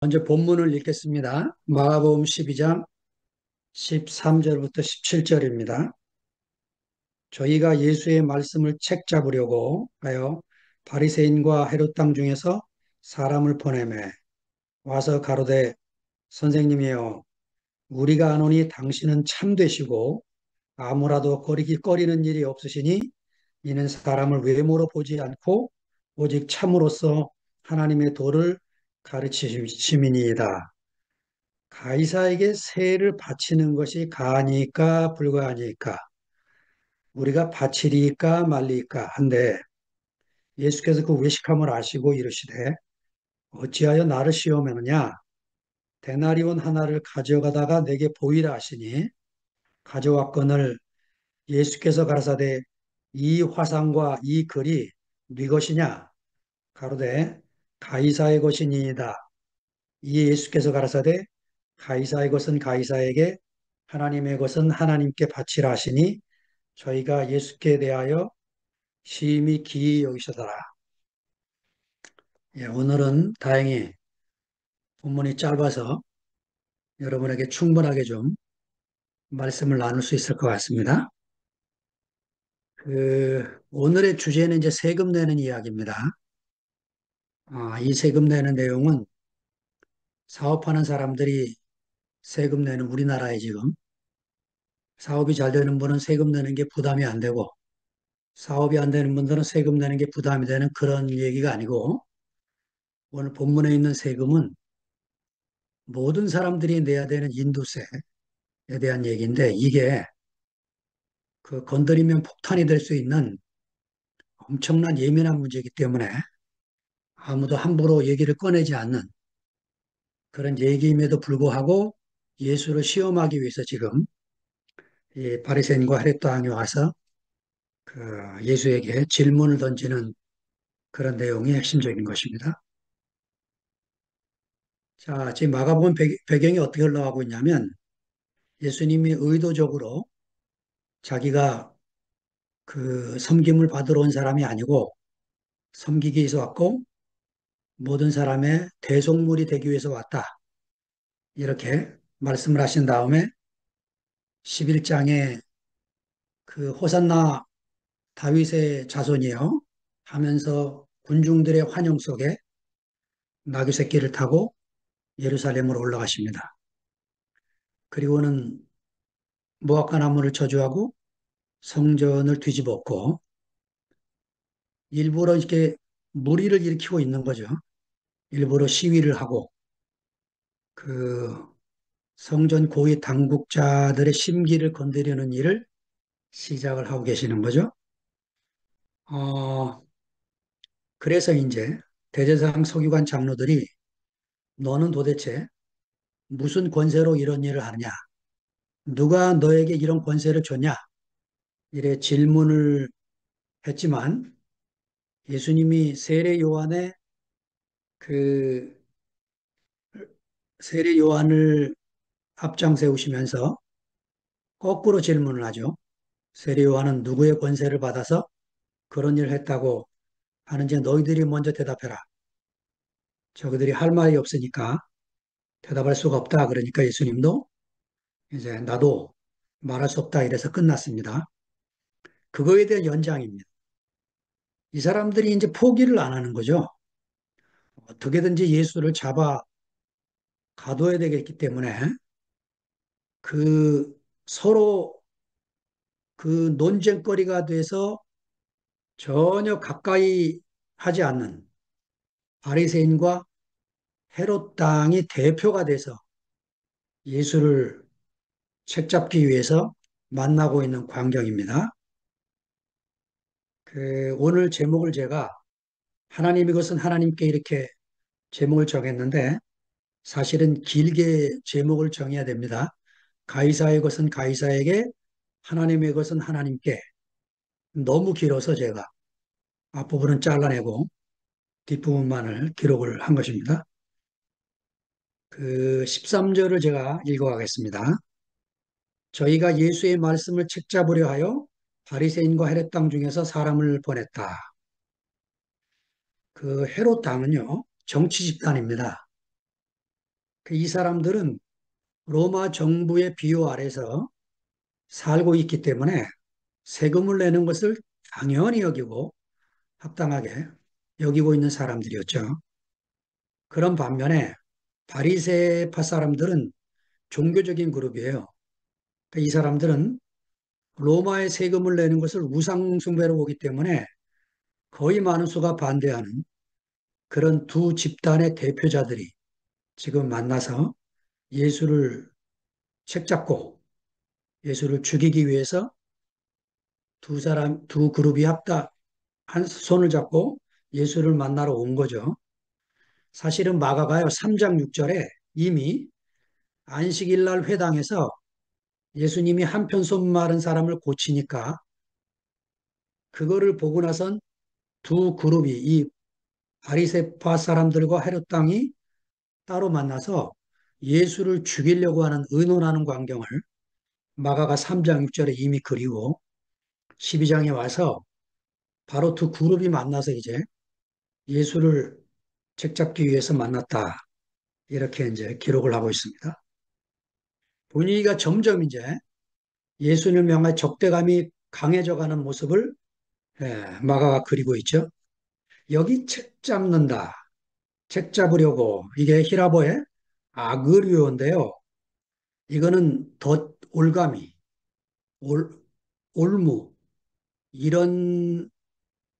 먼저 본문을 읽겠습니다. 마가복음 12장 13절부터 17절입니다. 저희가 예수의 말씀을 책잡으려고 하여 바리새인과 헤롯 땅 중에서 사람을 보내매 와서 가로되 선생님이여 우리가 아노니 당신은 참되시고 아무라도 꺼리는 일이 없으시니 이는 사람을 외모로 보지 않고 오직 참으로써 하나님의 도를 가르치심이니이다. 가이사에게 세를 바치는 것이 가하니까 불가하니까 우리가 바치리까 말리까 한데 예수께서 그 외식함을 아시고 이르시되 어찌하여 나를 시험하느냐 데나리온 하나를 가져가다가 내게 보이라 하시니 가져왔거늘 예수께서 가라사대 이 화상과 이 글이 네 것이냐 가로되 가이사의 것이니이다. 이에 예수께서 가라사대 가이사의 것은 가이사에게 하나님의 것은 하나님께 바치라 하시니 저희가 예수께 대하여 심히 기이 여기시더라. 예, 오늘은 다행히 본문이 짧아서 여러분에게 충분하게 좀 말씀을 나눌 수 있을 것 같습니다. 오늘의 주제는 이제 세금 내는 이야기입니다. 이 세금 내는 내용은 사업하는 사람들이 세금 내는 우리나라에 지금 사업이 잘 되는 분은 세금 내는 게 부담이 안 되고 사업이 안 되는 분들은 세금 내는 게 부담이 되는 그런 얘기가 아니고 오늘 본문에 있는 세금은 모든 사람들이 내야 되는 인도세에 대한 얘기인데 이게 그 건드리면 폭탄이 될 수 있는 엄청난 예민한 문제이기 때문에 아무도 함부로 얘기를 꺼내지 않는 그런 얘기임에도 불구하고 예수를 시험하기 위해서 지금 이 바리새인과 헤롯 왕이 와서 그 예수에게 질문을 던지는 그런 내용이 핵심적인 것입니다. 자, 지금 마가복음 배경이 어떻게 흘러가고 있냐면 예수님이 의도적으로 자기가 그 섬김을 받으러 온 사람이 아니고 섬기기 위해서 왔고 모든 사람의 대속물이 되기 위해서 왔다. 이렇게 말씀을 하신 다음에 11장에 그 호산나 다윗의 자손이요 하면서 군중들의 환영 속에 나귀 새끼를 타고 예루살렘으로 올라가십니다. 그리고는 모압과 나무를 저주하고 성전을 뒤집었고 일부러 이렇게 무리를 일으키고 있는 거죠. 일부러 시위를 하고 그 성전 고위 당국자들의 심기를 건드리는 일을 시작을 하고 계시는 거죠. 어, 그래서 이제 대제사장 서기관 장로들이 너는 도대체 무슨 권세로 이런 일을 하느냐? 누가 너에게 이런 권세를 줬냐? 이래 질문을 했지만 예수님이 그 세례 요한을 앞장 세우시면서 거꾸로 질문을 하죠. 세례 요한은 누구의 권세를 받아서 그런 일을 했다고 하는지 너희들이 먼저 대답해라. 저그들이 할 말이 없으니까 대답할 수가 없다. 그러니까 예수님도 이제 나도 말할 수 없다. 이래서 끝났습니다. 그거에 대한 연장입니다. 이 사람들이 이제 포기를 안 하는 거죠. 어떻게든지 예수를 잡아 가둬야 되겠기 때문에 그 서로 그 논쟁거리가 돼서 전혀 가까이 하지 않는 바리새인과 헤롯 당이 대표가 돼서 예수를 책잡기 위해서 만나고 있는 광경입니다. 오늘 제목을 제가 하나님 이것은 하나님께 이렇게 제목을 정했는데 사실은 길게 제목을 정해야 됩니다. 가이사의 것은 가이사에게 하나님의 것은 하나님께 너무 길어서 제가 앞부분은 잘라내고 뒷부분만을 기록을 한 것입니다. 그 13절을 제가 읽어가겠습니다. 저희가 예수의 말씀을 책잡으려 하여 바리새인과 헤롯 당 중에서 사람을 보냈다. 그 헤롯 당은요 정치 집단입니다. 이 사람들은 로마 정부의 비호 아래서 살고 있기 때문에 세금을 내는 것을 당연히 여기고 합당하게 여기고 있는 사람들이었죠. 그런 반면에 바리새파 사람들은 종교적인 그룹이에요. 그러니까 이 사람들은 로마의 세금을 내는 것을 우상숭배로 보기 때문에 거의 많은 수가 반대하는 그런 두 집단의 대표자들이 지금 만나서 예수를 책잡고 예수를 죽이기 위해서 두 그룹이 한 손을 잡고 예수를 만나러 온 거죠. 사실은 마가가요, 3장 6절에 이미 안식일 날 회당에서 예수님이 한편 손 마른 사람을 고치니까 그거를 보고 나선 두 그룹이 이 바리새파 사람들과 헤롯 당이 따로 만나서 예수를 죽이려고 하는 의논하는 광경을 마가가 3장 6절에 이미 그리고 12장에 와서 바로 두 그룹이 만나서 이제 예수를 책잡기 위해서 만났다. 이렇게 이제 기록을 하고 있습니다. 분위기가 점점 이제 예수님을 향한 적대감이 강해져 가는 모습을 마가가 그리고 있죠. 여기 책 잡는다. 책 잡으려고 이게 히라보의 아그리오인데요. 이거는 덧 올가미, 올, 올무 이런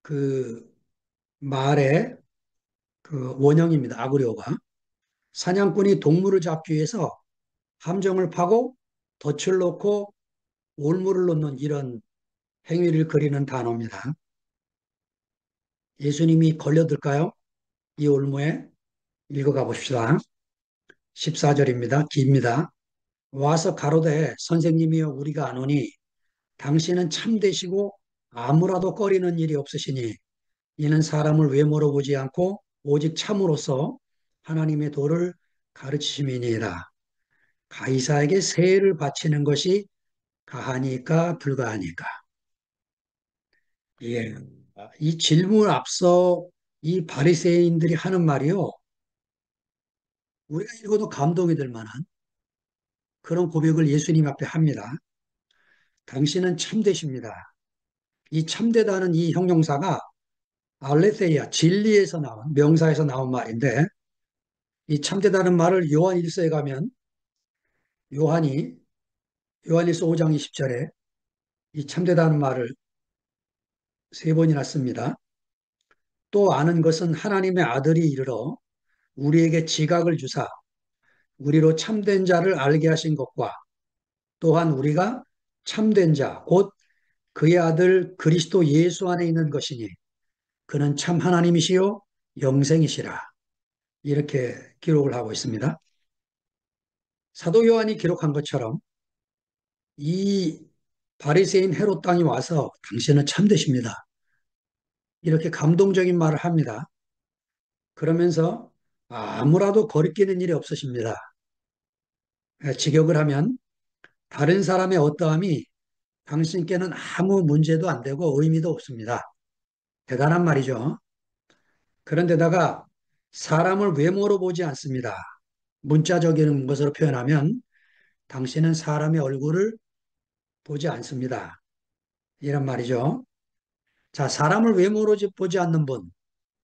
그 말의 그 원형입니다. 아그리오가. 사냥꾼이 동물을 잡기 위해서 함정을 파고 덫을 놓고 올무를 놓는 이런 행위를 그리는 단어입니다. 예수님이 걸려들까요? 이 올무에 읽어가 봅시다. 14절입니다. 깁니다. 와서 가로되 선생님이여 우리가 아노니 당신은 참되시고 아무라도 꺼리는 일이 없으시니 이는 사람을 외모로 보지 않고 오직 참으로써 하나님의 도를 가르치심이니이다. 가이사에게 세를 바치는 것이 가하니까 불가하니까. 예. 이 질문을 앞서 이 바리새인들이 하는 말이요. 우리가 읽어도 감동이 될 만한 그런 고백을 예수님 앞에 합니다. 당신은 참되십니다. 이 참되다는 이 형용사가 알레테이아, 진리에서 나온, 명사에서 나온 말인데 이 참되다는 말을 요한 1서에 가면 요한이 요한일서 5장 20절에 이 참되다는 말을 세 번이나 씁니다. 또 아는 것은 하나님의 아들이 이르러 우리에게 지각을 주사 우리로 참된 자를 알게 하신 것과 또한 우리가 참된 자, 곧 그의 아들 그리스도 예수 안에 있는 것이니 그는 참 하나님이시요 영생이시라. 이렇게 기록을 하고 있습니다. 사도 요한이 기록한 것처럼 이 바리새인 헤롯 당이 와서 당신은 참되십니다. 이렇게 감동적인 말을 합니다. 그러면서 아무라도 거리끼는 일이 없으십니다. 직역을 하면 다른 사람의 어떠함이 당신께는 아무 문제도 안 되고 의미도 없습니다. 대단한 말이죠. 그런데다가 사람을 외모로 보지 않습니다. 문자적인 것으로 표현하면 당신은 사람의 얼굴을 보지 않습니다. 이런 말이죠. 자, 사람을 외모로 보지 않는 분.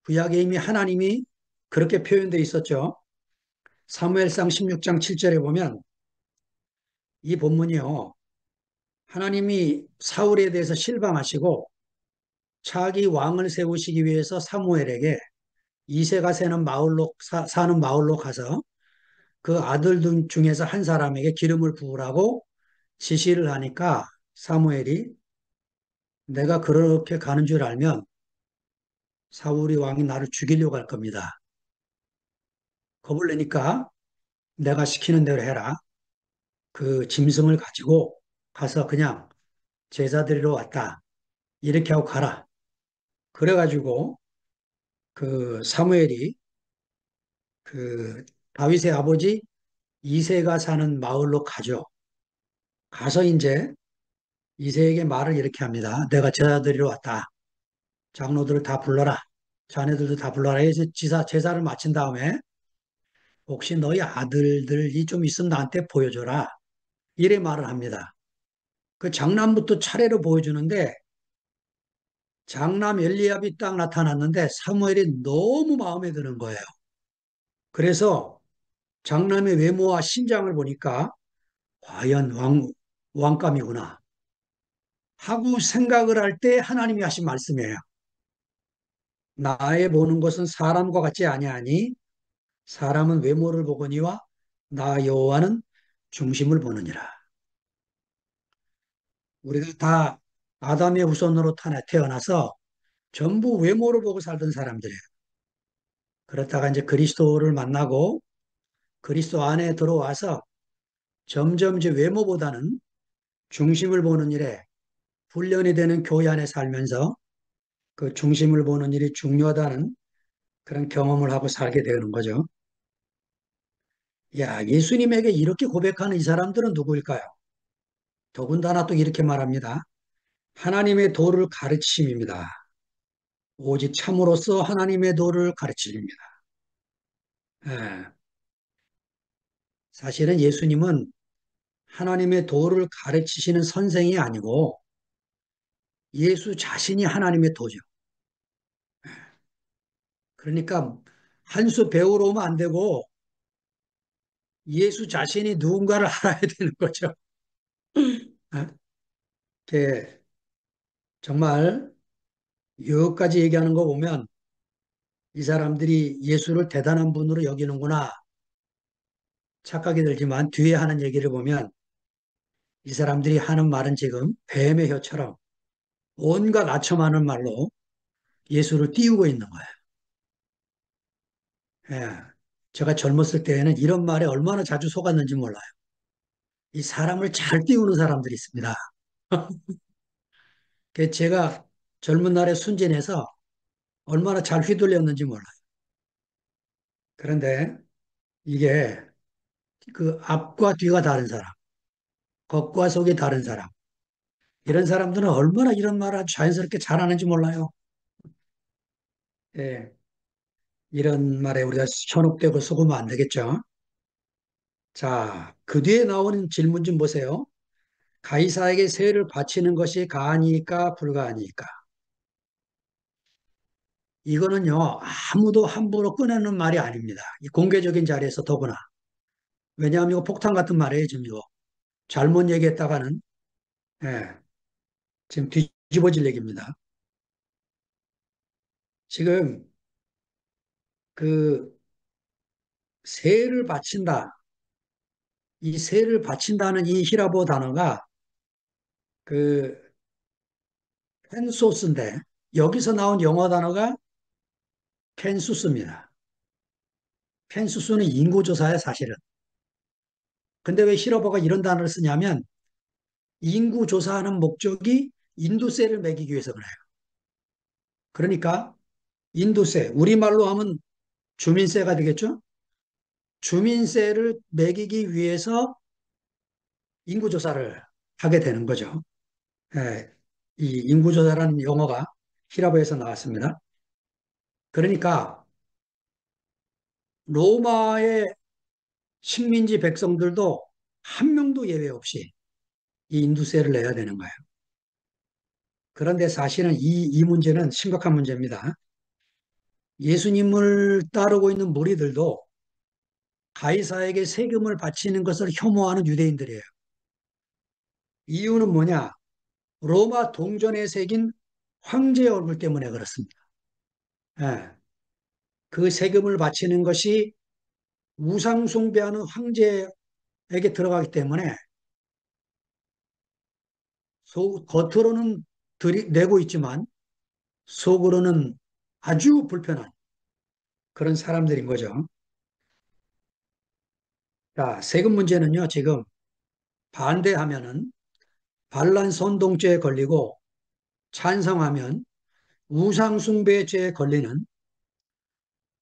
구약에 이미 하나님이 그렇게 표현되어 있었죠. 사무엘상 16장 7절에 보면 이 본문이요. 하나님이 사울에 대해서 실망하시고 차기 왕을 세우시기 위해서 사무엘에게 이새가 사는 마을로 가서 그 아들 중에서 한 사람에게 기름을 부으라고 지시를 하니까 사무엘이 내가 그렇게 가는 줄 알면 사울이 왕이 나를 죽이려고 할 겁니다. 겁을 내니까 내가 시키는 대로 해라. 그 짐승을 가지고 가서 그냥 제사 드리러 왔다. 이렇게 하고 가라. 그래가지고 그 사무엘이 그 다윗의 아버지 이새가 사는 마을로 가죠. 가서 이제 이새에게 말을 이렇게 합니다. 내가 제사 드리러 왔다. 장로들을 다 불러라. 자네들도 다 불러라 해서 제사를 마친 다음에 혹시 너희 아들들이 좀 있으면 나한테 보여줘라. 이래 말을 합니다. 그 장남부터 차례로 보여주는데 장남 엘리압이 딱 나타났는데 사무엘이 너무 마음에 드는 거예요. 그래서 장남의 외모와 신장을 보니까 과연 왕감이구나 하고 생각을 할 때 하나님이 하신 말씀이에요. 나의 보는 것은 사람과 같지 아니하니 사람은 외모를 보거니와 나 여호와는 중심을 보느니라. 우리가 다 아담의 후손으로 태어나서 전부 외모를 보고 살던 사람들이에요. 그렇다가 이제 그리스도를 만나고 그리스도 안에 들어와서 점점 이제 외모보다는 중심을 보는 일에 훈련이 되는 교회 안에 살면서 그 중심을 보는 일이 중요하다는 그런 경험을 하고 살게 되는 거죠. 야, 예수님에게 이렇게 고백하는 이 사람들은 누구일까요? 더군다나 또 이렇게 말합니다. 하나님의 도를 가르치심입니다. 오직 참으로써 하나님의 도를 가르치십니다. 예, 사실은 예수님은 하나님의 도를 가르치시는 선생이 아니고 예수 자신이 하나님의 도죠. 그러니까 한 수 배우러 오면 안 되고 예수 자신이 누군가를 알아야 되는 거죠. 예, 이렇게 정말 여기까지 얘기하는 거 보면 이 사람들이 예수를 대단한 분으로 여기는구나 착각이 들지만 뒤에 하는 얘기를 보면 이 사람들이 하는 말은 지금 뱀의 혀처럼 온갖 아첨하는 말로 예수를 띄우고 있는 거예요. 예. 제가 젊었을 때에는 이런 말에 얼마나 자주 속았는지 몰라요. 이 사람을 잘 띄우는 사람들이 있습니다. 제가 젊은 날에 순진해서 얼마나 잘 휘둘렸는지 몰라요. 그런데 이게 그 앞과 뒤가 다른 사람, 겉과 속이 다른 사람, 이런 사람들은 얼마나 이런 말을 아주 자연스럽게 잘하는지 몰라요. 예. 이런 말에 우리가 현혹되고 속으면 안 되겠죠. 자, 그 뒤에 나오는 질문 좀 보세요. 가이사에게 세를 바치는 것이 가하니까 불가하니까. 이거는요, 아무도 함부로 꺼내는 말이 아닙니다. 이 공개적인 자리에서 더구나. 왜냐하면 이거 폭탄 같은 말이에요, 지금 이거. 잘못 얘기했다가는, 예, 지금 뒤집어질 얘기입니다. 지금 그 세를 바친다. 이 세를 바친다는 이 히라보 단어가 그 펜소스인데, 여기서 나온 영어 단어가 펜수스입니다. 펜수스는 인구조사야, 사실은. 근데 왜 히라보가 이런 단어를 쓰냐면, 인구 조사하는 목적이 인도세를 매기기 위해서 그래요. 그러니까 인도세, 우리말로 하면 주민세가 되겠죠? 주민세를 매기기 위해서 인구 조사를 하게 되는 거죠. 예, 이 인구 조사라는 용어가 히라보에서 나왔습니다. 그러니까 로마의 식민지 백성들도 한 명도 예외 없이 이 인도세를 내야 되는 거예요. 그런데 사실은 이 문제는 심각한 문제입니다. 예수님을 따르고 있는 무리들도 가이사에게 세금을 바치는 것을 혐오하는 유대인들이에요. 이유는 뭐냐? 로마 동전에 새긴 황제의 얼굴 때문에 그렇습니다. 예, 그 세금을 바치는 것이 우상 숭배하는 황제에게 들어가기 때문에 겉으로는 내고 있지만 속으로는 아주 불편한 그런 사람들인 거죠. 자, 세금 문제는요, 지금 반대하면은 반란 선동죄에 걸리고 찬성하면 우상숭배죄에 걸리는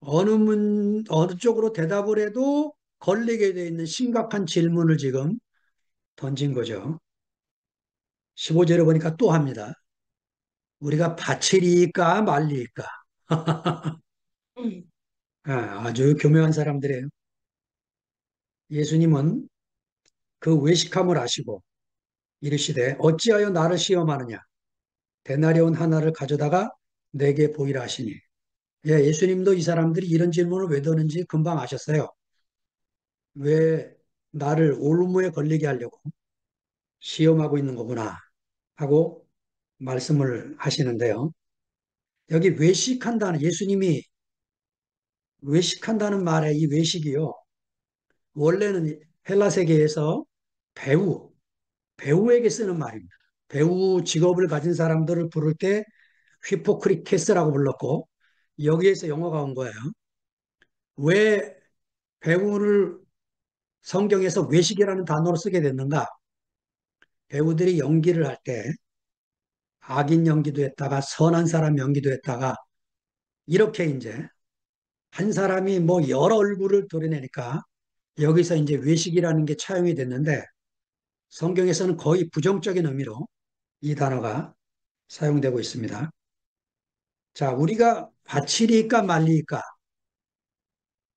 어느 쪽으로 대답을 해도 걸리게 돼 있는 심각한 질문을 지금 던진 거죠. 15절에 보니까 또 합니다. 우리가 바칠이까 말리까? 아, 아주 교묘한 사람들이에요. 예수님은 그 외식함을 아시고 이르시되 어찌하여 나를 시험하느냐 데나리온 하나를 가져다가 내게 보이라 하시니 예, 예수님도 이 사람들이 이런 질문을 왜 드는지 금방 아셨어요. 왜 나를 올무에 걸리게 하려고 시험하고 있는 거구나 하고 말씀을 하시는데요. 여기 외식한다는 예수님이 외식한다는 말의 이 외식이요. 원래는 헬라 세계에서 배우, 배우에게 쓰는 말입니다. 배우 직업을 가진 사람들을 부를 때 휘포크리테스라고 불렀고 여기에서 영어가 온 거예요. 왜 배우를 성경에서 외식이라는 단어로 쓰게 됐는가? 배우들이 연기를 할 때 악인 연기도 했다가 선한 사람 연기도 했다가 이렇게 이제 한 사람이 뭐 여러 얼굴을 드러내니까 여기서 이제 외식이라는 게 차용이 됐는데 성경에서는 거의 부정적인 의미로 이 단어가 사용되고 있습니다. 자, 우리가 바치리까 말리까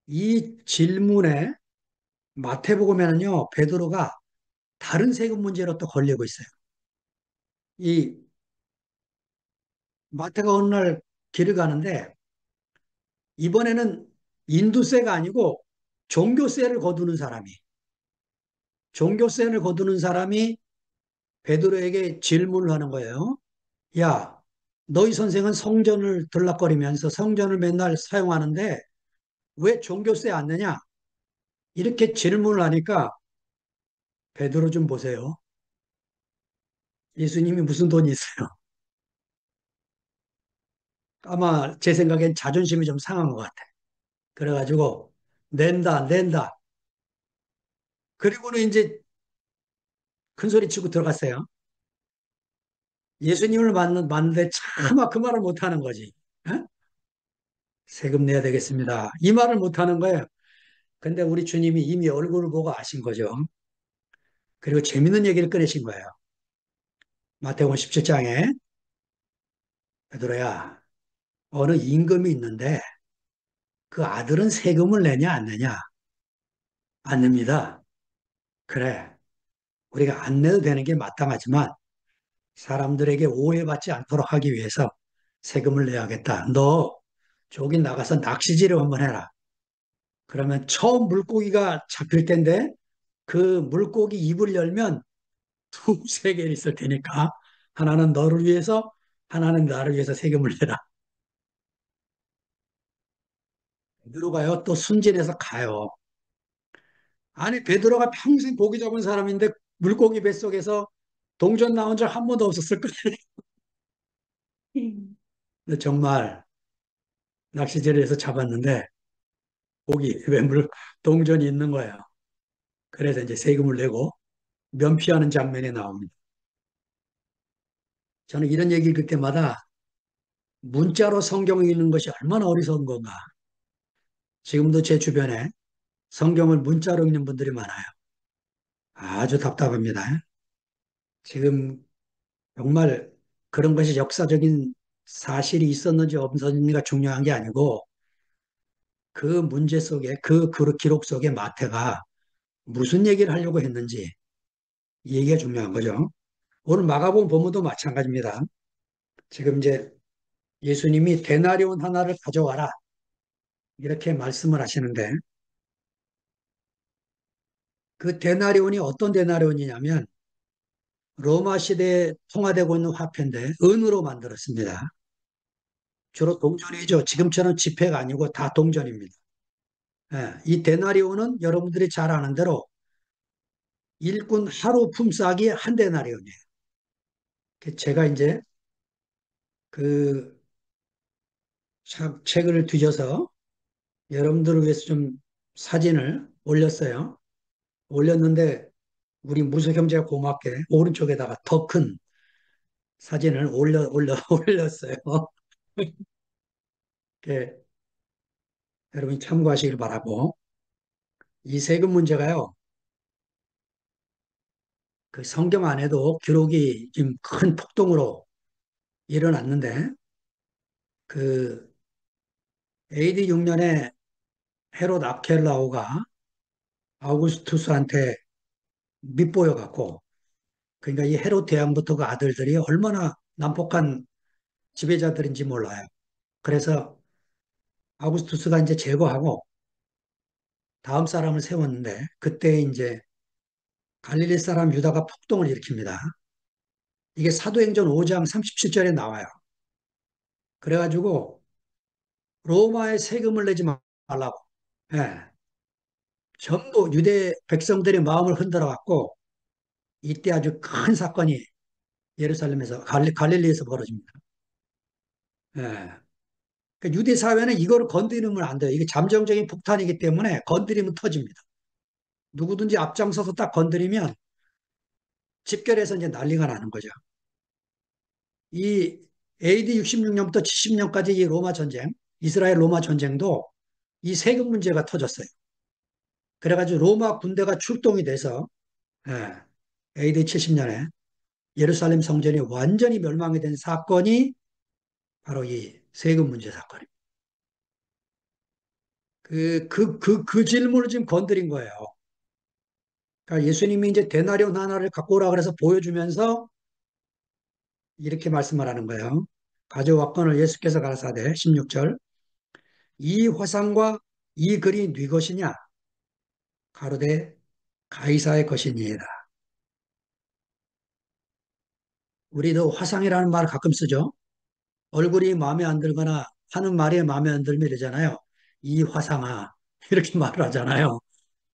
이 질문에 마태복음에는요, 베드로가 다른 세금 문제로 또 걸리고 있어요. 이 마태가 어느 날 길을 가는데 이번에는 인두세가 아니고 종교세를 거두는 사람이 종교세를 거두는 사람이 베드로에게 질문을 하는 거예요. 야, 너희 선생은 성전을 들락거리면서 성전을 맨날 사용하는데 왜 종교세 안 내냐? 이렇게 질문을 하니까 베드로 좀 보세요. 예수님이 무슨 돈이 있어요? 아마 제 생각엔 자존심이 좀 상한 것 같아. 그래가지고 낸다, 낸다. 그리고는 이제 큰 소리 치고 들어갔어요. 예수님을 만는데 차마 그 말을 못 하는 거지. 어? 세금 내야 되겠습니다. 이 말을 못 하는 거예요. 근데 우리 주님이 이미 얼굴을 보고 아신 거죠. 그리고 재밌는 얘기를 꺼내신 거예요. 마태복음 17장에 베드로야, 어느 임금이 있는데 그 아들은 세금을 내냐 안 내냐? 안 냅니다. 그래. 우리가 안 내도 되는 게 마땅하지만 사람들에게 오해받지 않도록 하기 위해서 세금을 내야겠다. 너 저기 나가서 낚시질을 한번 해라. 그러면 처음 물고기가 잡힐 텐데 그 물고기 입을 열면 두세 개 있을 테니까 하나는 너를 위해서 하나는 나를 위해서 세금을 내라. 베드로가요 또 순진해서 가요. 아니 베드로가 평생 고기 잡은 사람인데 물고기 뱃속에서 동전 나온 적 한 번도 없었을 거예요. 근데 정말 낚시질을 해서 잡았는데 고기 물 동전이 있는 거예요. 그래서 이제 세금을 내고 면피하는 장면이 나옵니다. 저는 이런 얘기 읽을 때마다 문자로 성경을 읽는 것이 얼마나 어리석은 건가. 지금도 제 주변에 성경을 문자로 읽는 분들이 많아요. 아주 답답합니다. 지금 정말 그런 것이 역사적인 사실이 있었는지 없었는지가 중요한 게 아니고 그 문제 속에 그 기록 속에 마태가 무슨 얘기를 하려고 했는지 이 얘기가 중요한 거죠. 오늘 마가복음 본문도 마찬가지입니다. 지금 이제 예수님이 데나리온 하나를 가져와라 이렇게 말씀을 하시는데 그 데나리온이 어떤 데나리온이냐면 로마 시대에 통화되고 있는 화폐인데 은으로 만들었습니다. 주로 동전이죠. 지금처럼 지폐가 아니고 다 동전입니다. 예, 이 데나리온은 여러분들이 잘 아는 대로 일꾼 하루 품삯이 한 데나리온이에요. 제가 이제 그 책을 뒤져서 여러분들을 위해서 좀 사진을 올렸어요. 올렸는데 우리 무속 형제가 고맙게 오른쪽에다가 더 큰 사진을 올렸어요. 이렇게 여러분이 참고하시길 바라고. 이 세금 문제가요, 그 성경 안에도 기록이 지금 큰 폭동으로 일어났는데, 그 AD 6년에 헤롯 압켈라오가 아우구스투스한테 밑보여 갖고, 그러니까 이 헤롯 대왕부터 그 아들들이 얼마나 난폭한 지배자들인지 몰라요. 그래서 아우구스투스가 이제 제거하고 다음 사람을 세웠는데, 그때 이제 갈릴리 사람 유다가 폭동을 일으킵니다. 이게 사도행전 5장 37절에 나와요. 그래가지고 로마에 세금을 내지 말라고. 예. 전부 유대 백성들의 마음을 흔들어 갖고 이때 아주 큰 사건이 예루살렘에서 갈릴리에서 벌어집니다. 예. 그 유대 사회는 이거를 건드리면 안 돼요. 이게 잠정적인 폭탄이기 때문에 건드리면 터집니다. 누구든지 앞장서서 딱 건드리면 집결해서 이제 난리가 나는 거죠. 이 AD 66년부터 70년까지 이 로마 전쟁, 이스라엘 로마 전쟁도 이 세금 문제가 터졌어요. 그래가지고 로마 군대가 출동이 돼서 예, AD 70년에 예루살렘 성전이 완전히 멸망이 된 사건이 바로 이 세금 문제 사건입니다. 그 질문을 지금 건드린 거예요. 그러니까 예수님이 이제 데나리온 하나를 갖고 오라 그래서 보여주면서 이렇게 말씀을 하는 거예요. 가져왔거늘 예수께서 가라사대 16절 이 화상과 이 글이 네 것이냐 가로되 가이사의 것이니이다. 우리도 화상이라는 말을 가끔 쓰죠. 얼굴이 마음에 안 들거나 하는 말이 마음에 안 들면 이러잖아요. 이 화상아 이렇게 말을 하잖아요.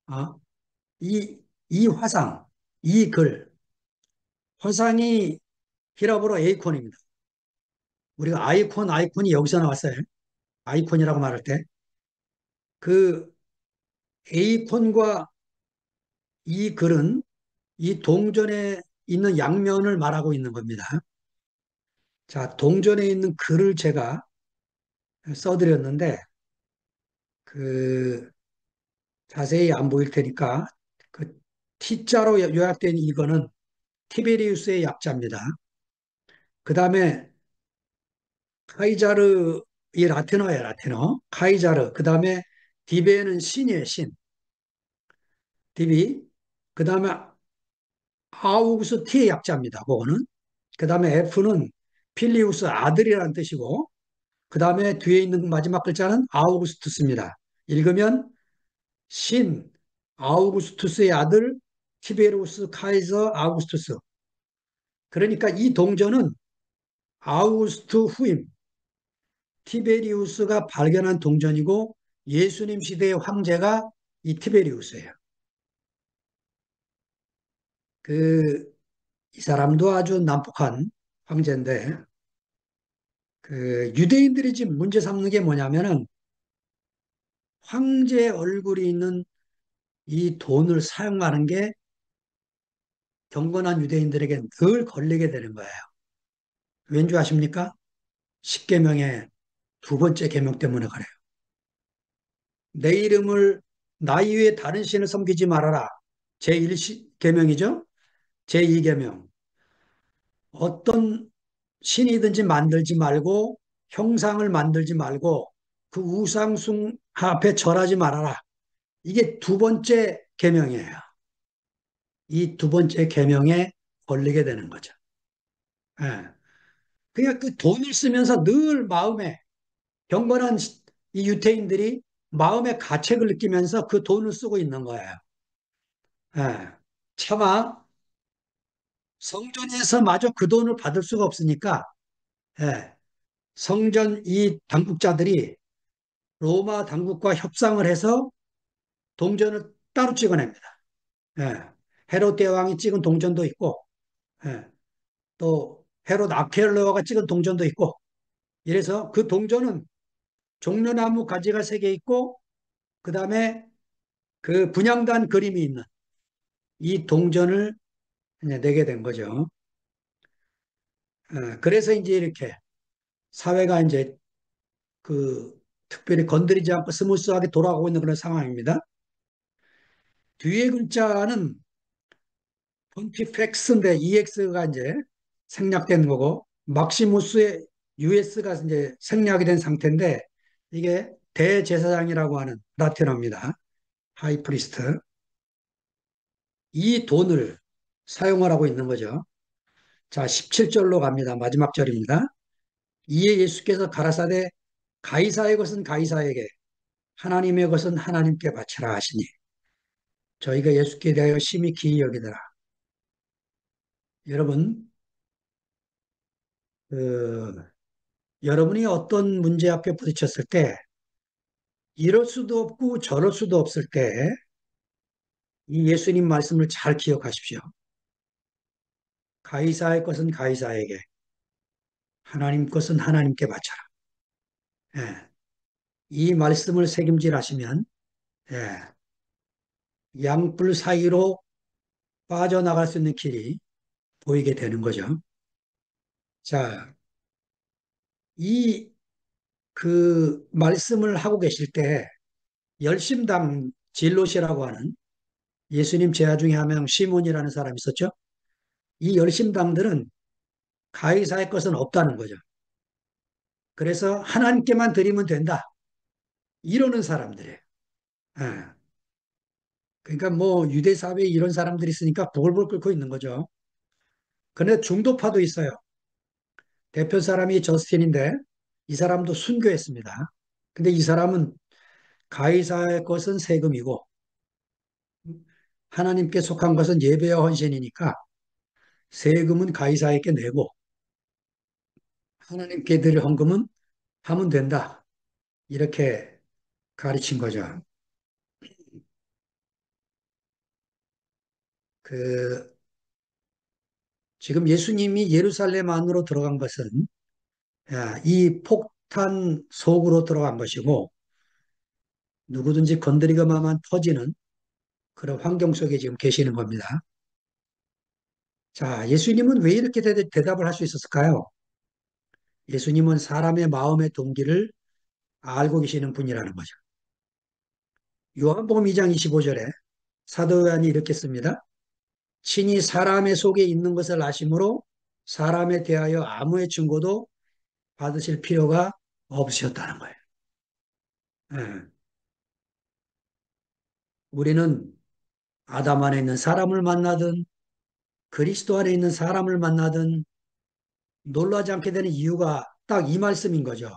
어? 이, 이 화상, 이 글, 화상이 히라보로 에이콘입니다. 우리가 아이콘이 여기서 나왔어요. 아이콘이라고 말할 때. 그 에이콘과 이 글은 이 동전에 있는 양면을 말하고 있는 겁니다. 자, 동전에 있는 글을 제가 써드렸는데, 그, 자세히 안 보일 테니까, 그, T자로 요약된 이거는 티베리우스의 약자입니다. 그 다음에 카이자르, 이 라틴어예요, 라틴어. 카이자르. 그 다음에 디베는 신이에요, 신. 디비. 그 다음에 아우구스 T의 약자입니다, 그거는. 그 다음에 F는 필리우스 아들이라는 뜻이고, 그 다음에 뒤에 있는 마지막 글자는 아우구스투스입니다. 읽으면 신 아우구스투스의 아들 티베리우스 카이저 아우구스투스. 그러니까 이 동전은 아우구스투 후임 티베리우스가 발견한 동전이고 예수님 시대의 황제가 이 티베리우스예요. 이 사람도 아주 난폭한 황제인데 그 유대인들이 지금 문제 삼는 게 뭐냐면은 황제 얼굴이 있는 이 돈을 사용하는 게 경건한 유대인들에게 늘 걸리게 되는 거예요. 왠지 아십니까? 십계명의 두 번째 계명 때문에 그래요. 내 이름을 나이 외에 다른 신을 섬기지 말아라. 제1계명이죠. 제2계명. 어떤 신이든지 만들지 말고 형상을 만들지 말고 그 우상숭 앞에 절하지 말아라. 이게 두 번째 계명이에요. 이 두 번째 계명에 걸리게 되는 거죠. 예. 그냥 그 돈을 쓰면서 늘 마음에 경건한 이 유태인들이 마음의 가책을 느끼면서 그 돈을 쓰고 있는 거예요. 예. 차마 성전에서 마저 그 돈을 받을 수가 없으니까 예. 성전 이 당국자들이 로마 당국과 협상을 해서 동전을 따로 찍어냅니다. 예. 헤롯 대왕이 찍은 동전도 있고 예. 또 헤롯 아켈레오가 찍은 동전도 있고 이래서 그 동전은 종려나무 가지가 세 개 있고 그 다음에 그 분향단 그림이 있는 이 동전을 이제 내게 된 거죠. 그래서 이제 이렇게 사회가 이제 그 특별히 건드리지 않고 스무스하게 돌아가고 있는 그런 상황입니다. 뒤에 글자는 pontifex인데 EX가 이제 생략된 거고 막시무스의 US가 이제 생략이 된 상태인데 이게 대제사장이라고 하는 라틴어입니다. 하이프리스트. 이 돈을 사용하라고 있는 거죠. 자, 17절로 갑니다. 마지막 절입니다. 이에 예수께서 가라사대 가이사의 것은 가이사에게 하나님의 것은 하나님께 바치라 하시니 저희가 예수께 대하여 심히 기이 여기더라. 여러분, 그, 여러분이 어떤 문제 앞에 부딪혔을 때 이럴 수도 없고 저럴 수도 없을 때 이 예수님 말씀을 잘 기억하십시오. 가이사의 것은 가이사에게 하나님 것은 하나님께 바쳐라. 예, 이 말씀을 새김질하시면 예, 양뿔 사이로 빠져나갈 수 있는 길이 보이게 되는 거죠. 자, 이 그 말씀을 하고 계실 때 열심당 진로시라고 하는 예수님 제자 중에 한 명 시몬이라는 사람이 있었죠. 이 열심당들은 가이사의 것은 없다는 거죠. 그래서 하나님께만 드리면 된다. 이러는 사람들이에요. 예. 그러니까 뭐 유대 사회에 이런 사람들이 있으니까 보글보글 끓고 있는 거죠. 그런데 중도파도 있어요. 대표 사람이 저스틴인데 이 사람도 순교했습니다. 근데 이 사람은 가이사의 것은 세금이고 하나님께 속한 것은 예배와 헌신이니까 세금은 가이사에게 내고 하나님께 드릴 헌금은 하면 된다. 이렇게 가르친 거죠. 그 지금 예수님이 예루살렘 안으로 들어간 것은 이 폭탄 속으로 들어간 것이고 누구든지 건드리기만 터지는 그런 환경 속에 지금 계시는 겁니다. 자, 예수님은 왜 이렇게 대답을 할 수 있었을까요? 예수님은 사람의 마음의 동기를 알고 계시는 분이라는 거죠. 요한복음 2장 25절에 사도 요한이 이렇게 씁니다. 친히 사람의 속에 있는 것을 아심으로 사람에 대하여 아무의 증거도 받으실 필요가 없으셨다는 거예요. 예. 우리는 아담 안에 있는 사람을 만나든 그리스도 안에 있는 사람을 만나든 놀라지 않게 되는 이유가 딱 이 말씀인 거죠.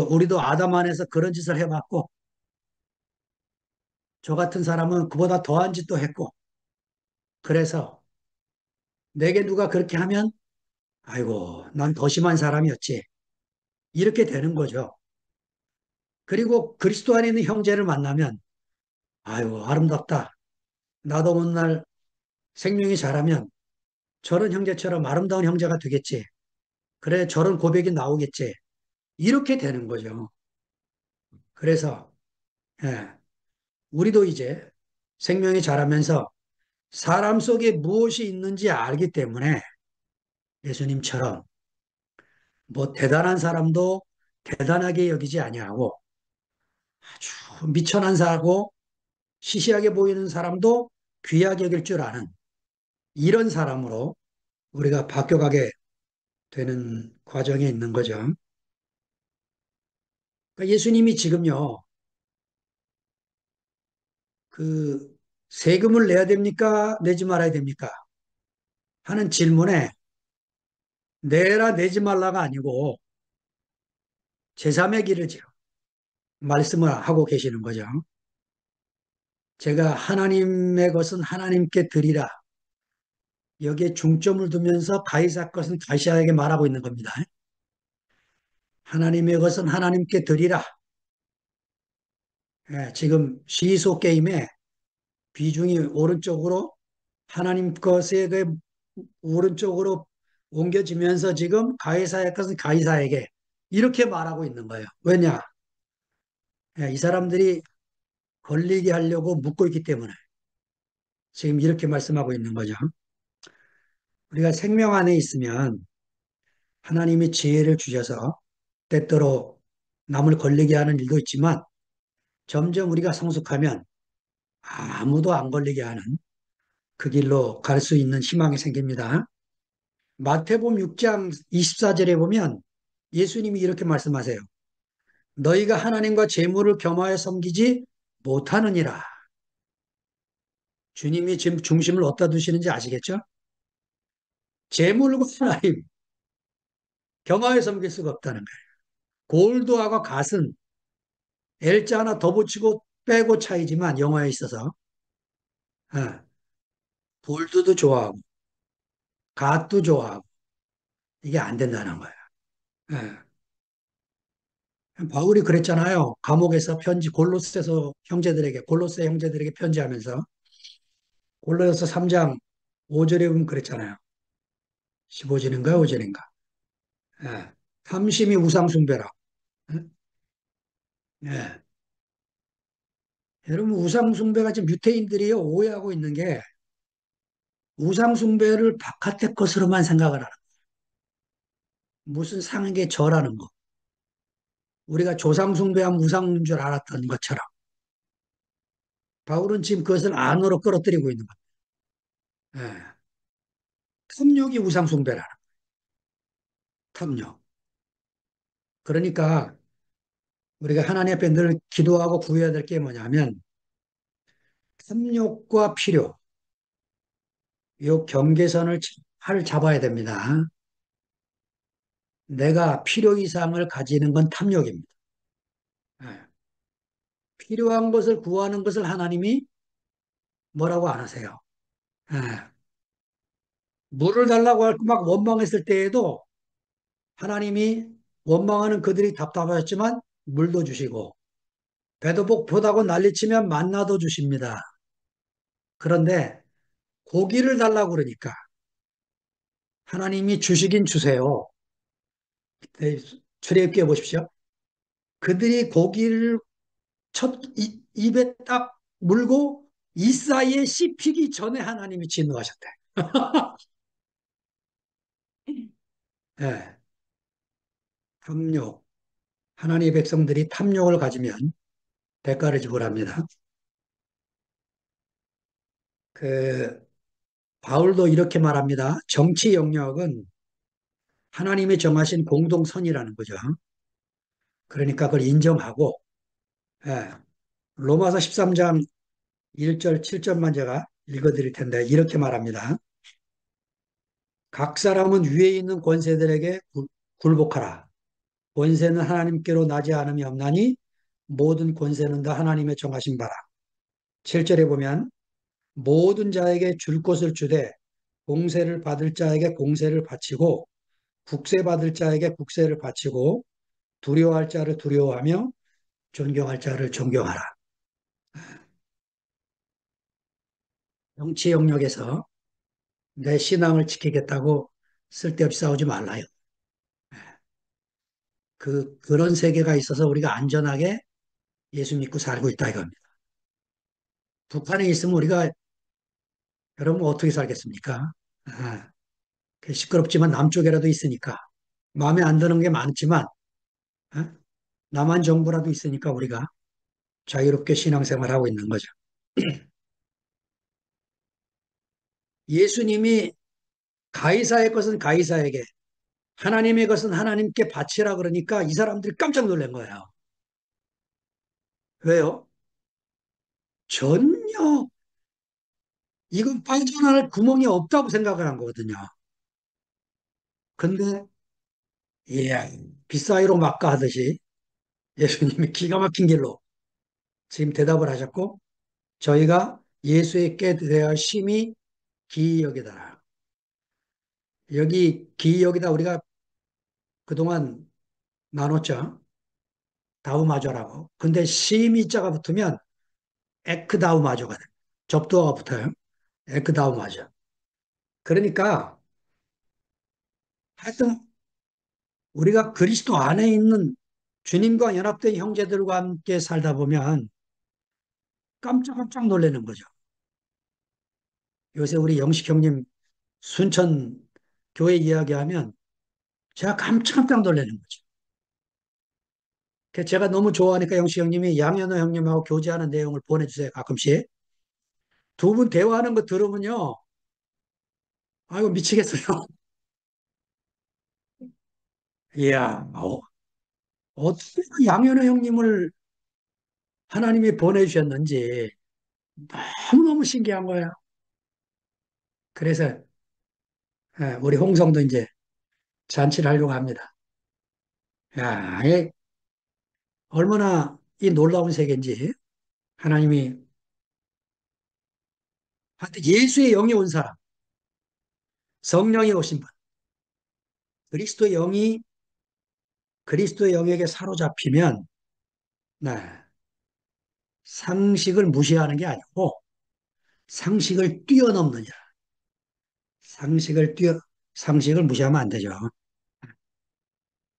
우리도 아담 안에서 그런 짓을 해봤고 저 같은 사람은 그보다 더한 짓도 했고 그래서 내게 누가 그렇게 하면 아이고 난 더 심한 사람이었지 이렇게 되는 거죠. 그리고 그리스도 안에 있는 형제를 만나면 아이고 아름답다. 나도 어느 날 생명이 자라면 저런 형제처럼 아름다운 형제가 되겠지. 그래 저런 고백이 나오겠지. 이렇게 되는 거죠. 그래서 예, 우리도 이제 생명이 자라면서 사람 속에 무엇이 있는지 알기 때문에 예수님처럼 뭐 대단한 사람도 대단하게 여기지 아니하고 아주 미천한 사고 시시하게 보이는 사람도 귀하게 여길 줄 아는 이런 사람으로 우리가 바뀌어가게 되는 과정에 있는 거죠. 그러니까 예수님이 지금요, 그 세금을 내야 됩니까? 내지 말아야 됩니까? 하는 질문에 내라 내지 말라가 아니고 제3의 길을 지금 말씀을 하고 계시는 거죠. 제가 하나님의 것은 하나님께 드리라. 여기에 중점을 두면서 가이사 것은 가이사에게 말하고 있는 겁니다. 하나님의 것은 하나님께 드리라. 지금 시소 게임에 비중이 오른쪽으로 하나님 것에 그 오른쪽으로 옮겨지면서 지금 가이사의 것은 가이사에게 이렇게 말하고 있는 거예요. 왜냐? 이 사람들이 걸리게 하려고 묻고 있기 때문에 지금 이렇게 말씀하고 있는 거죠. 우리가 생명 안에 있으면 하나님이 지혜를 주셔서 때때로 남을 걸리게 하는 일도 있지만 점점 우리가 성숙하면 아무도 안 걸리게 하는 그 길로 갈 수 있는 희망이 생깁니다. 마태복음 6장 24절에 보면 예수님이 이렇게 말씀하세요. 너희가 하나님과 재물을 겸하여 섬기지 못하느니라. 주님이 지금 중심을 어디다 두시는지 아시겠죠? 재물과 하나님, 경하에 섬길 수가 없다는 거예요. 골드하고 갓은 L자 하나 더 붙이고 빼고 차이지만 영어에 있어서 어, 골드도 좋아하고 갓도 좋아하고 이게 안 된다는 거예요. 예. 바울이 그랬잖아요. 감옥에서 편지 골로새 형제들에게 편지하면서 골로새 3장 5절에 보면 그랬잖아요. 15절인가 5절인가. 예. 탐심이 우상숭배라. 예. 예. 여러분 우상숭배가 지금 유태인들이 오해하고 있는 게 우상숭배를 바깥의 것으로만 생각을 하는 거예요. 무슨 상에게 절하는 거. 우리가 조상숭배하면 우상인 줄 알았던 것처럼 바울은 지금 그것을 안으로 끌어들이고 있는 거예요. 예. 탐욕이 우상숭배라는 거예요. 탐욕. 그러니까 우리가 하나님 앞에 늘 기도하고 구해야 될 게 뭐냐면 탐욕과 필요, 이 경계선을 잘 잡아야 됩니다. 내가 필요 이상을 가지는 건 탐욕입니다. 예. 필요한 것을 구하는 것을 하나님이 뭐라고 안 하세요. 예. 물을 달라고 할 막 원망했을 때에도 하나님이 원망하는 그들이 답답하였지만 물도 주시고 배도 고프다고 난리치면 만나도 주십니다. 그런데 고기를 달라고 그러니까 하나님이 주시긴 주세요. 네, 출애굽기에 보십시오. 그들이 고기를 입에 딱 물고 이 사이에 씹히기 전에 하나님이 진노하셨대. 예, 탐욕. 하나님의 백성들이 탐욕을 가지면 대가를 지불합니다. 그 바울도 이렇게 말합니다. 정치 영역은 하나님이 정하신 공동선이라는 거죠. 그러니까 그걸 인정하고 예, 로마서 13장 1절 7절만 제가 읽어드릴 텐데 이렇게 말합니다. 각 사람은 위에 있는 권세들에게 굴복하라. 권세는 하나님께로 나지 않음이 없나니 모든 권세는 다 하나님의 정하신 바라. 7절에 보면 모든 자에게 줄 것을 주되 공세를 받을 자에게 공세를 바치고 국세 받을 자에게 국세를 바치고 두려워할 자를 두려워하며 존경할 자를 존경하라. 정치 영역에서 내 신앙을 지키겠다고 쓸데없이 싸우지 말라요. 그런 세계가 있어서 우리가 안전하게 예수 믿고 살고 있다 이겁니다. 북한에 있으면 우리가 여러분 어떻게 살겠습니까? 아, 시끄럽지만 남쪽에라도 있으니까 마음에 안 드는 게 많지만 어? 남한 정부라도 있으니까 우리가 자유롭게 신앙생활하고 있는 거죠. 예수님이 가이사의 것은 가이사에게 하나님의 것은 하나님께 바치라 그러니까 이 사람들이 깜짝 놀란 거예요. 왜요? 전혀 이건 빠져나갈 구멍이 없다고 생각을 한 거거든요. 근데 예, 빗사이로 막가 하듯이 예수님이 기가 막힌 길로 지금 대답을 하셨고 저희가 예수에게 대하여 심히 기이 여기다. 여기 기이 여기다 우리가 그동안 나눴죠. 다우마저라고. 근데 심의자가 붙으면 에크다우마저가 돼. 접두어가 붙어요. 에크다우마저. 그러니까 하여튼 우리가 그리스도 안에 있는 주님과 연합된 형제들과 함께 살다 보면 깜짝깜짝 놀라는 거죠. 요새 우리 영식 형님 순천 교회 이야기하면 제가 깜짝깜짝 놀라는 거죠. 제가 너무 좋아하니까 영식 형님이 양현호 형님하고 교제하는 내용을 보내주세요. 가끔씩. 두 분 대화하는 거 들으면요. 아이고, 미치겠어요. 이야, 어떻게 양현호 형님을 하나님이 보내주셨는지. 너무너무 신기한 거예요. 그래서 우리 홍성도 이제 잔치를 하려고 합니다. 야, 이게 얼마나 이 놀라운 세계인지 하나님이 한테 예수의 영이 온 사람, 성령이 오신 분, 그리스도의 영이 그리스도의 영에게 사로잡히면 네, 상식을 무시하는 게 아니고 상식을 뛰어넘느니라. 상식을 뛰어 상식을 무시하면 안 되죠.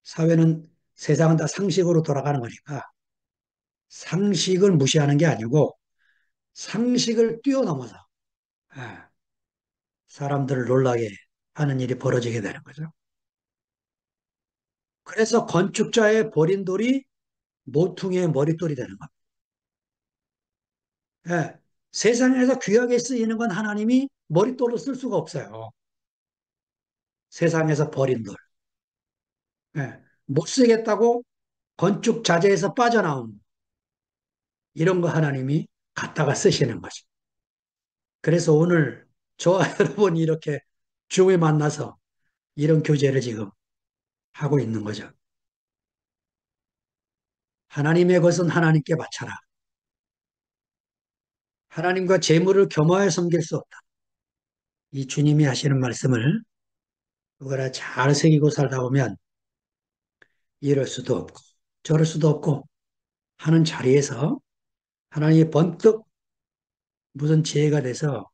사회는 세상은 다 상식으로 돌아가는 거니까 상식을 무시하는 게 아니고 상식을 뛰어넘어서 예, 사람들을 놀라게 하는 일이 벌어지게 되는 거죠. 그래서 건축자의 버린 돌이 모퉁이의 머릿돌이 되는 겁니다. 예, 세상에서 귀하게 쓰이는 건 하나님이 머릿돌로 쓸 수가 없어요. 세상에서 버린 돌. 예, 못 쓰겠다고 건축 자재에서 빠져나온 이런 거 하나님이 갖다가 쓰시는 거죠. 그래서 오늘 저와 여러분이 이렇게 주에 만나서 이런 교제를 지금 하고 있는 거죠. 하나님의 것은 하나님께 바쳐라. 하나님과 재물을 겸하여 섬길 수 없다. 이 주님이 하시는 말씀을 그거를 잘 새기고 살다 보면 이럴 수도 없고 저럴 수도 없고 하는 자리에서 하나님이 번뜩 무슨 지혜가 돼서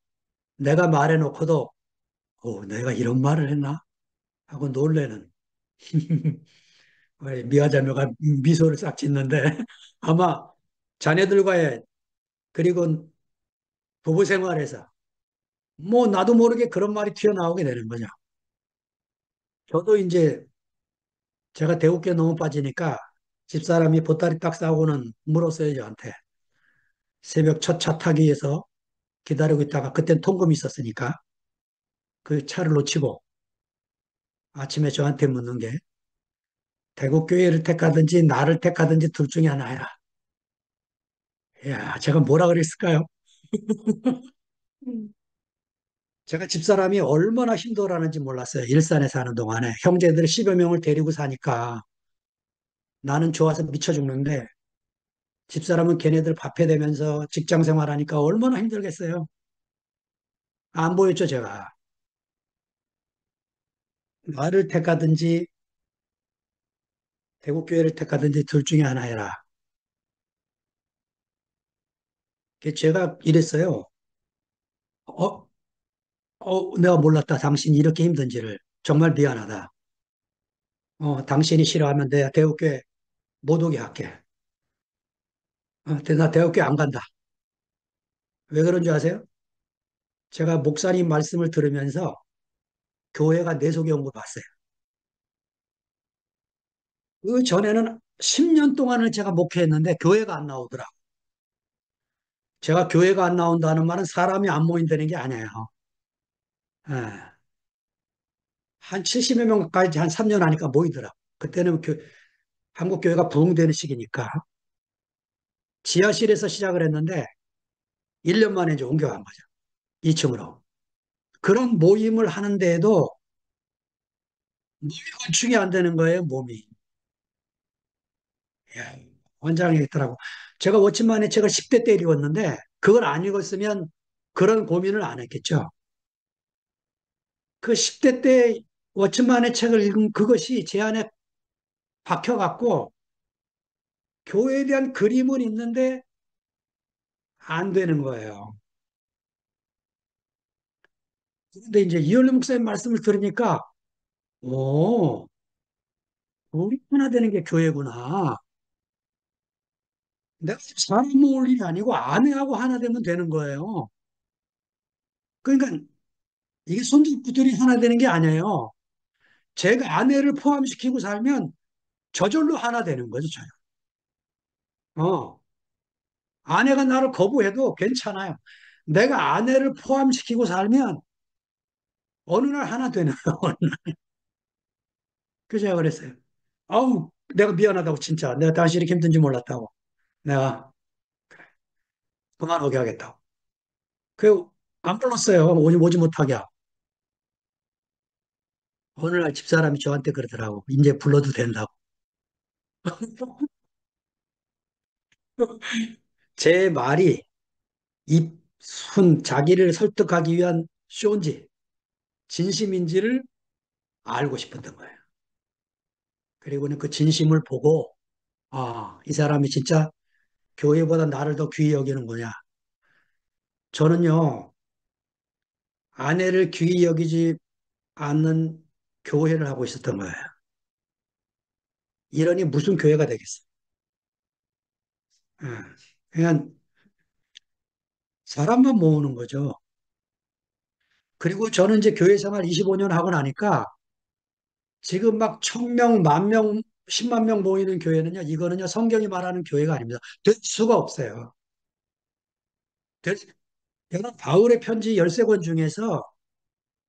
내가 말해놓고도 내가 이런 말을 했나? 하고 놀래는 우리 미화자매가 미소를 싹 짓는데 아마 자녀들과의 그리고 부부 생활에서 뭐 나도 모르게 그런 말이 튀어나오게 되는 거죠. 저도 이제 제가 대우교에 너무 빠지니까 집사람이 보따리 딱 싸고는 물었어요, 저한테. 새벽 첫 차 타기 위해서 기다리고 있다가 그땐 통금이 있었으니까 그 차를 놓치고 아침에 저한테 묻는 게 대구교회를 택하든지 나를 택하든지 둘 중에 하나 해라. 야, 제가 뭐라 그랬을까요? 음. 제가 집사람이 얼마나 힘들어하는지 몰랐어요. 일산에 사는 동안에. 형제들 10여 명을 데리고 사니까 나는 좋아서 미쳐 죽는데 집사람은 걔네들 밥해 대면서 직장 생활하니까 얼마나 힘들겠어요. 안 보였죠, 제가. 나를 택하든지 대구교회를 택하든지 둘 중에 하나 해라. 제가 이랬어요. 어, 내가 몰랐다. 당신이 이렇게 힘든지를. 정말 미안하다. 당신이 싫어하면 내가 대구교회 못 오게 할게. 근데 나 대구교회 안 간다. 왜 그런 줄 아세요? 제가 목사님 말씀을 들으면서 교회가 내 속에 온 걸 봤어요. 그 전에는 10년 동안을 제가 목회했는데 교회가 안 나오더라. 제가 교회가 안 나온다는 말은 사람이 안 모인다는 게 아니에요. 예. 한 70여 명까지 한 3년 하니까 모이더라. 그때는 한국 교회가 부흥되는 시기니까 지하실에서 시작을 했는데 1년 만에 이제 옮겨간 거죠. 2층으로. 그런 모임을 하는데도 몸이 건축이 안 되는 거예요, 몸이. 예, 원장이 있더라고. 제가 워치만의 책을 10대 때 읽었는데 그걸 안 읽었으면 그런 고민을 안 했겠죠. 그 10대 때 워치만의 책을 읽은 그것이 제 안에 박혀갖고 교회에 대한 그림은 있는데 안 되는 거예요. 근데 이제 이현리 목사님 말씀을 들으니까, 오, 우리 하나 되는 게 교회구나. 내가 지금 사람 모을 일이 아니고 아내하고 하나 되면 되는 거예요. 그러니까 이게 손주부들이 하나 되는 게 아니에요. 제가 아내를 포함시키고 살면 저절로 하나 되는 거죠, 저요. 어, 아내가 나를 거부해도 괜찮아요. 내가 아내를 포함시키고 살면 어느 날 하나 되는 거예요. 그래서 제가 그랬어요. 아우, 내가 미안하다고, 진짜. 내가 당신이 이렇게 힘든지 몰랐다고. 내가 그만 오게 하겠다고. 그, 안 불렀어요. 오지 못하게. 어느 날 집사람이 저한테 그러더라고. 이제 불러도 된다고. 제 말이 자기를 설득하기 위한 쇼인지, 진심인지를 알고 싶었던 거예요. 그리고는 그 진심을 보고, 아, 이 사람이 진짜 교회보다 나를 더 귀히 여기는구나. 저는요, 아내를 귀히 여기지 않는 교회를 하고 있었던 거예요. 이러니 무슨 교회가 되겠어요. 예. 그냥 사람만 모으는 거죠. 그리고 저는 이제 교회 생활 25년 하고 나니까 지금 막 1000명, 10,000명, 10만 명 모이는 교회는요, 이거는요, 성경이 말하는 교회가 아닙니다. 될 수가 없어요. 될, 여러 바울의 편지 13권 중에서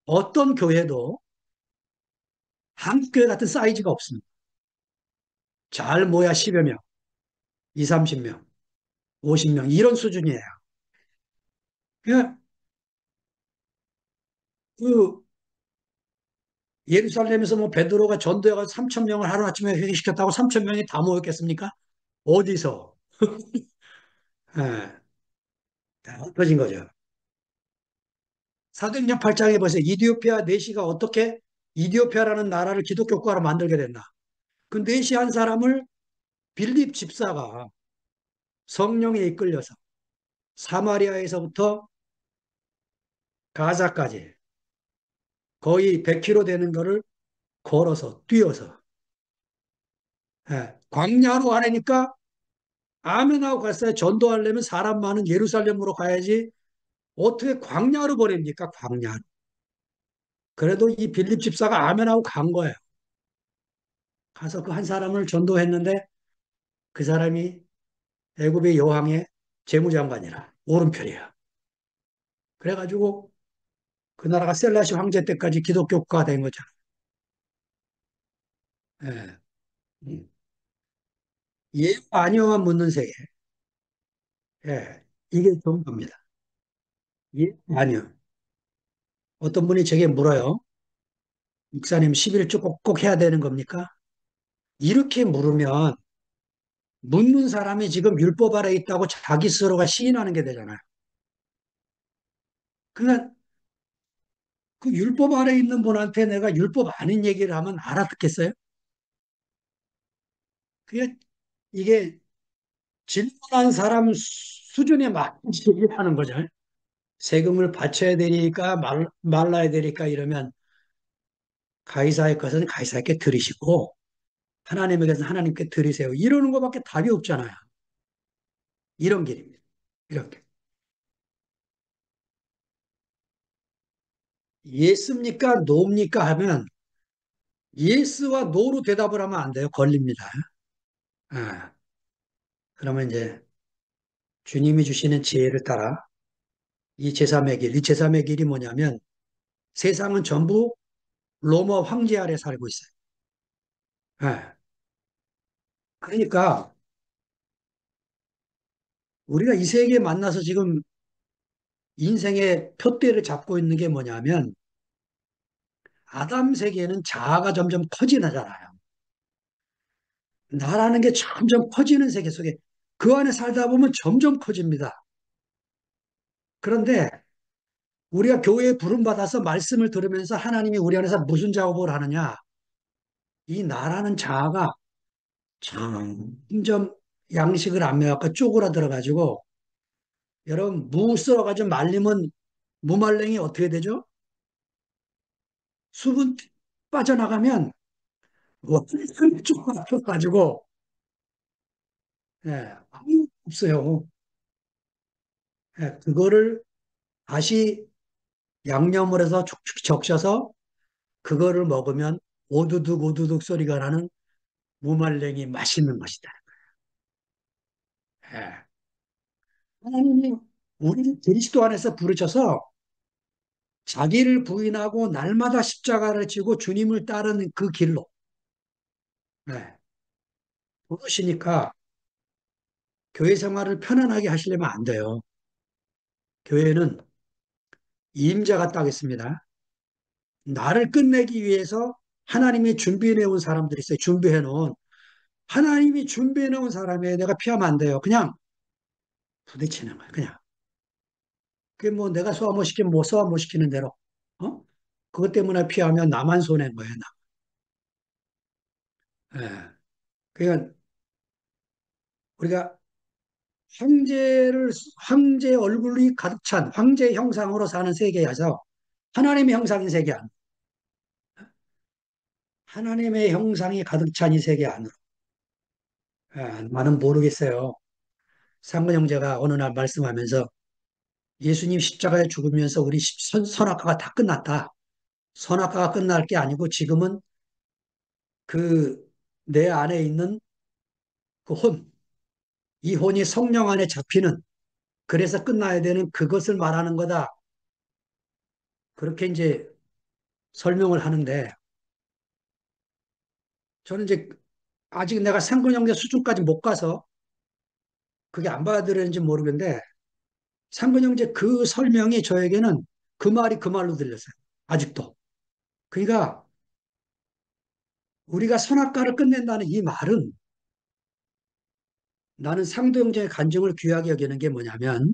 어떤 교회도 한국 교회 같은 사이즈가 없습니다. 잘 모야 10여 명, 2, 30명, 50명, 이런 수준이에요. 그냥 그 예루살렘에서 뭐 베드로가 전도해가 3천 명을 하루아침에 회개시켰다고 3천 명이 다 모였겠습니까? 어디서? 예, 다 흩어진 거죠. 사도행전 8장에 보세요. 이디오피아 내시가 어떻게 이디오피아라는 나라를 기독교 국가로 만들게 됐나? 그 내시 한 사람을 빌립 집사가 성령에 이끌려서 사마리아에서부터 가자까지 거의 100km 되는 거를 걸어서 뛰어서 광야로 가니까 아멘하고 갔어요. 전도하려면 사람 많은 예루살렘으로 가야지 어떻게 광야로 보냅니까? 광야로. 그래도 이 빌립 집사가 아멘하고 간 거예요. 가서 그 한 사람을 전도했는데 그 사람이 애굽의 여왕의 재무장관이라 오른편이야. 그래가지고 그 나라가 셀라시 황제 때까지 기독교 국가가 된 거죠. 예. 음. 예, 아니요만 묻는 세계. 예. 이게 좋은 겁니다. 예, 아니요. 어떤 분이 제게 물어요. 목사님 11조 꼭 해야 되는 겁니까? 이렇게 물으면 묻는 사람이 지금 율법 아래 있다고 자기 스스로가 시인하는 게 되잖아요. 그러니까 그 율법 아래 있는 분한테 내가 율법 아닌 얘기를 하면 알아듣겠어요? 그게 이게 질문한 사람 수준에 맞게 얘기하는 거죠. 세금을 바쳐야 되니까 말라야 되니까 이러면 가이사의 것은 가이사에게 드리시고 하나님의 것은 하나님께 드리세요. 이러는 것밖에 답이 없잖아요. 이런 길입니다. 이렇게. 예습니까? 노입니까? 하면 예스와 노로 대답을 하면 안 돼요. 걸립니다. 아, 그러면 이제 주님이 주시는 지혜를 따라 이 제3의 길, 이 제3의 길이 뭐냐면 세상은 전부 로마 황제 아래 살고 있어요. 예. 그러니까 우리가 이 세계에 만나서 지금 인생의 표대를 잡고 있는 게 뭐냐면 아담 세계는 자아가 점점 커지잖아요. 나라는 게 점점 커지는 세계 속에 그 안에 살다 보면 점점 커집니다. 그런데 우리가 교회에 부름받아서 말씀을 들으면서 하나님이 우리 안에서 무슨 작업을 하느냐? 이 나라는 자아가 점점 양식을 안 먹고 쪼그라들어가지고 여러분 무 썰어가지고 말리면 무말랭이 어떻게 되죠? 수분 빠져나가면 완전히 쪼그라들어가지고 아무 없어요. 그거를 다시 양념을 해서 축축 적셔서 그거를 먹으면 오두둑 오두둑 소리가 나는 무말랭이 맛있는 것이다. 예. 하나님이 우리를 그리스도 안에서 부르셔서 자기를 부인하고 날마다 십자가를 지고 주님을 따르는 그 길로 예, 부르시니까 교회 생활을 편안하게 하시려면 안 돼요. 교회는 임자가 따겠습니다. 나를 끝내기 위해서 하나님이 준비해 놓은 사람들이 있어요. 준비해 놓은. 하나님이 준비해 놓은 사람에 내가 피하면 안 돼요. 그냥 부딪히는 거예요. 그냥. 그게 뭐 내가 소화 못 시키면 뭐 소화 못 시키는 대로. 어? 그것 때문에 피하면 나만 손해인 거예요. 나. 예. 그러니까 우리가 황제의 얼굴이 가득 찬 황제의 형상으로 사는 세계여서 하나님의 형상인 세계 안, 하나님의 형상이 가득 찬 이 세계 안으로. 나는 모르겠어요. 상근 형제가 어느 날 말씀하면서 예수님 십자가에 죽으면서 우리 선악과가 다 끝났다. 선악과가 끝날 게 아니고 지금은 그 내 안에 있는 그 이 혼이 성령 안에 잡히는 그래서 끝나야 되는 그것을 말하는 거다. 그렇게 이제 설명을 하는데 저는 이제 아직 내가 상근 형제 수준까지 못 가서 그게 안 받아들였는지 모르겠는데 상근 형제 그 설명이 저에게는 그 말이 그 말로 들렸어요. 아직도. 그러니까 우리가 선악과를 끝낸다는 이 말은 나는 상도 형제의 간증을 귀하게 여기는 게 뭐냐면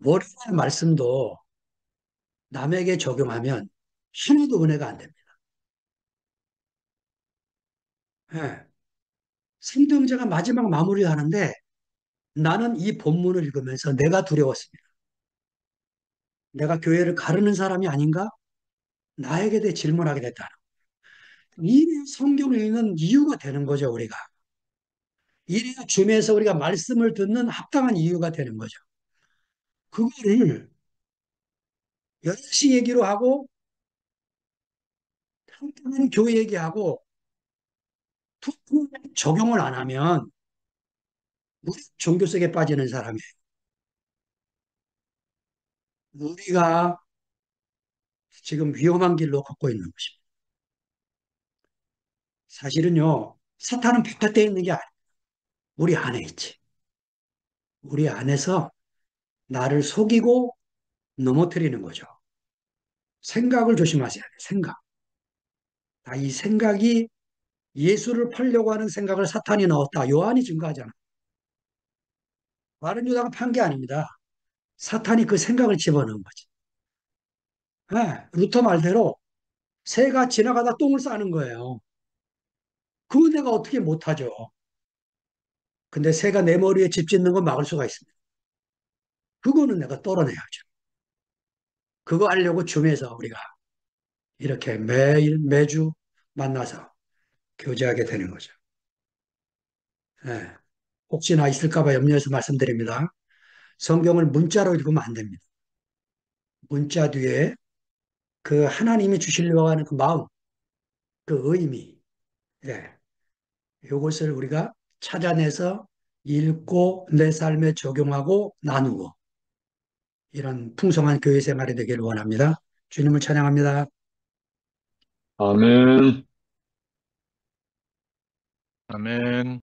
월요일 말씀도 남에게 적용하면 하나도 은혜가 안 됩니다. 예. 상도 형제가 마지막 마무리하는데 나는 이 본문을 읽으면서 내가 두려웠습니다. 내가 교회를 가르는 사람이 아닌가? 나에게 대해 질문하게 됐다. 이 성경을 읽는 이유가 되는 거죠, 우리가. 이래야 줌에서 우리가 말씀을 듣는 합당한 이유가 되는 거죠. 그거를 여러 시 얘기로 하고 평평한 교회 얘기하고 툭 적용을 안 하면 우리 종교 속에 빠지는 사람이에요. 우리가 지금 위험한 길로 걷고 있는 것입니다. 사실은요, 사탄은 바깥에 있는 게 아니에요. 우리 안에 있지. 우리 안에서 나를 속이고 넘어뜨리는 거죠. 생각을 조심하셔야 돼요. 생각. 이 생각이 예수를 팔려고 하는 생각을 사탄이 넣었다. 요한이 증거하잖아. 바른 유다가 판 게 아닙니다. 사탄이 그 생각을 집어넣은 거지. 네, 루터 말대로 새가 지나가다 똥을 싸는 거예요. 그거 내가 어떻게 못하죠. 근데 새가 내 머리에 집 짓는 건 막을 수가 있습니다. 그거는 내가 떨어내야죠. 그거 하려고 줌에서 우리가 이렇게 매일, 매주 만나서 교제하게 되는 거죠. 예. 혹시나 있을까봐 염려해서 말씀드립니다. 성경을 문자로 읽으면 안 됩니다. 문자 뒤에 그 하나님이 주시려고 하는 그 마음, 그 의미, 예. 이것을 우리가 찾아내서 읽고 내 삶에 적용하고 나누고 이런 풍성한 교회 생활이 되기를 원합니다. 주님을 찬양합니다. 아멘. 아멘.